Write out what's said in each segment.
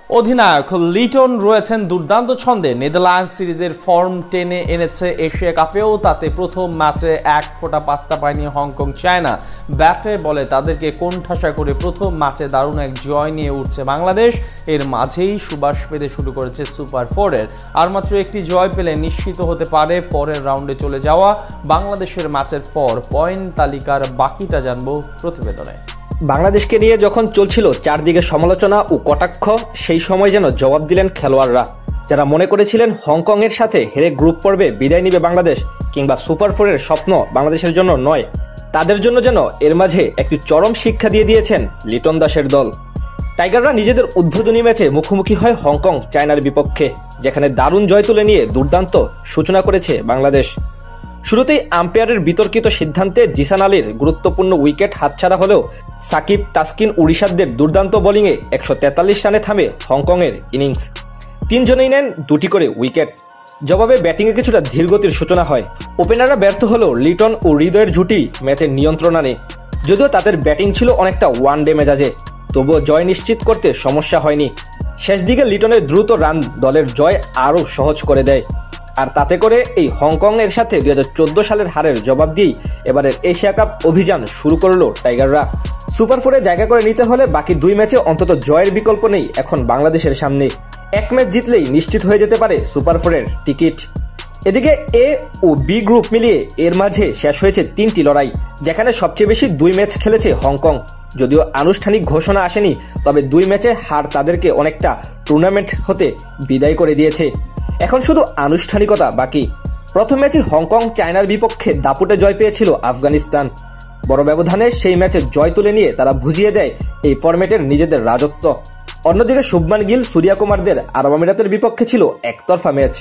অধিনায়ক লিটন রয়েছেন দুর্দান্ত ছন্দে। নেদারল্যান্ডস সিরিজের ফর্ম টেনে এনেছে এশিয়া কাপেও, তাতে প্রথম ম্যাচে এক ফোঁটা পাত্তা পায়নি হংকং চায়না। ব্যাটে বলে তাদেরকে কোণঠাসা করে প্রথম ম্যাচে দারুণ এক জয় নিয়ে উঠছে বাংলাদেশ। এর মাঝেই সুবাস পেতে শুরু করেছে সুপার ফোরের। আর মাত্র একটি জয় পেলে নিশ্চিত হতে পারে পরের রাউন্ডে চলে যাওয়া। বাংলাদেশের ম্যাচের পর পয়েন্ট তালিকার বাকিটা জানবো প্রতিবেদনে। বাংলাদেশকে নিয়ে যখন চলছিল চারদিকে সমালোচনা ও কটাক্ষ, সেই সময় যেন জবাব দিলেন খেলোয়াড়রা। যারা মনে করেছিলেন হংকং এর সাথে হেরে গ্রুপ পর্বে বিদায় নিবে বাংলাদেশ কিংবা সুপার ফোরের স্বপ্ন বাংলাদেশের জন্য নয়, তাদের জন্য যেন এর মাঝে একটি চরম শিক্ষা দিয়ে দিয়েছেন লিটন দাসের দল। টাইগাররা নিজেদের উদ্বোধনী ম্যাচে মুখোমুখি হয় হংকং চায়নার বিপক্ষে, যেখানে দারুণ জয় তুলে নিয়ে দুর্দান্ত সূচনা করেছে বাংলাদেশ। শুরুতেই আম্পায়ারের বিতর্কিত সিদ্ধান্তে জিসান আলীর গুরুত্বপূর্ণ উইকেট হাতছাড়া হলেও সাকিব, তাসকিন, উড়িষ্যাদের দুর্দান্ত বোলিংয়ে 143 রানে থামে হংকংয়ের ইনিংস। তিনজনেই নেন দুটি করে উইকেট। জবাবে ব্যাটিংয়ে কিছুটা ধীরগতির সূচনা হয়। ওপেনাররা ব্যর্থ হলেও লিটন ও হৃদয়ের জুটি ম্যাচের নিয়ন্ত্রণ আনে। যদিও তাদের ব্যাটিং ছিল অনেকটা ওয়ান ডে মেজাজে, তবুও জয় নিশ্চিত করতে সমস্যা হয়নি। শেষ দিকে লিটনের দ্রুত রান দলের জয় আরও সহজ করে দেয়। আর তাতে করে এই হংকং এর সাথে 2014 সালের হারের জবাব দিয়েই এবারের এশিয়া কাপ অভিযান শুরু করলো টাইগাররা। সুপার ফোরে জায়গা করে নিতে হলে বাকি দুই ম্যাচে অন্তত জয়ের বিকল্প নেই এখন বাংলাদেশের সামনে। এক ম্যাচ জিতলেই নিশ্চিত হয়ে যেতে পারে সুপার ফোরের টিকিট। এদিকে এ ও বি গ্রুপ মিলিয়ে এর মাঝে শেষ হয়েছে 3টি লড়াই, যেখানে সবচেয়ে বেশি 2 ম্যাচ খেলেছে হংকং। যদিও আনুষ্ঠানিক ঘোষণা আসেনি, তবে 2 ম্যাচে হার তাদেরকে অনেকটা টুর্নামেন্ট হতে বিদায় করে দিয়েছে। এখন শুধু আনুষ্ঠানিকতা বাকি। প্রথম ম্যাচে হংকং চায়নার বিপক্ষে দাপুটে জয় পেয়েছিল আফগানিস্তান। বড় ব্যবধানে সেই ম্যাচে জয় তুলে নিয়ে তারা বুঝিয়ে দেয় এই ফরম্যাটের নিজেদের রাজত্ব। অন্যদিকে শুভমান গিল, সূর্যা কুমারদের আরব আমিরাতের বিপক্ষে ছিল একতরফা ম্যাচ।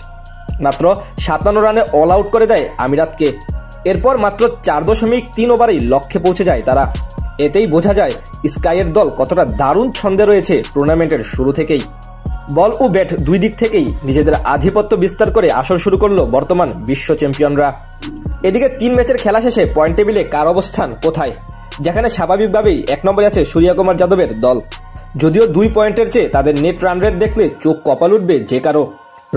মাত্র 57 রানে অল আউট করে দেয় আমিরাতকে। এরপর মাত্র 4.3 ওভারেই লক্ষ্যে পৌঁছে যায় তারা। এতেই বোঝা যায় স্কাইয়ের দল কতটা দারুণ ছন্দে রয়েছে টুর্নামেন্টের শুরু থেকেই। বল ও ব্যাট দুই দিক থেকেই নিজেদের আধিপত্য বিস্তার করে আসর শুরু করলো বর্তমান বিশ্ব চ্যাম্পিয়নরা। এদিকে 3 ম্যাচের খেলা শেষে পয়েন্ট টেবিলে কার অবস্থান কোথায়, যেখানে স্বাভাবিকভাবেই 1 নম্বরে আছে সূর্যা কুমার যাদবের দল। যদিও 2 পয়েন্টের চেয়ে তাদের নেট রান রেট দেখলে চোখ কপাল উঠবে যে কারো।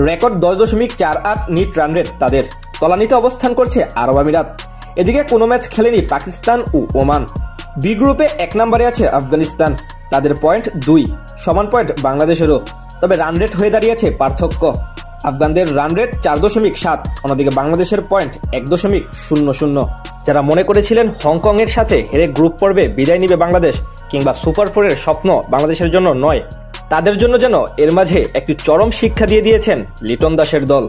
রেকর্ড 10.48 নেট রান রেট তাদের। তলানিতে অবস্থান করছে আরব আমিরাত। এদিকে কোনো ম্যাচ খেলেনি পাকিস্তান ও ওমান। বি গ্রুপে 1 নম্বরে আছে আফগানিস্তান, তাদের পয়েন্ট 2, সমান পয়েন্ট বাংলাদেশেরও। তবে রান রেট হয়ে দাঁড়িয়েছে পার্থক্য। আফগানদের রান রেট 4.7, অন্যদিকে বাংলাদেশের পয়েন্ট 1.00। যারা মনে করেছিলেন হংকং এর সাথে হেরে গ্রুপ পর্বে বিদায় নিবে বাংলাদেশ কিংবা সুপার ফোরের স্বপ্ন বাংলাদেশের জন্য নয়, তাদের জন্য যেন এর মাঝে একটি চরম শিক্ষা দিয়ে দিয়েছেন লিটন দাসের দল।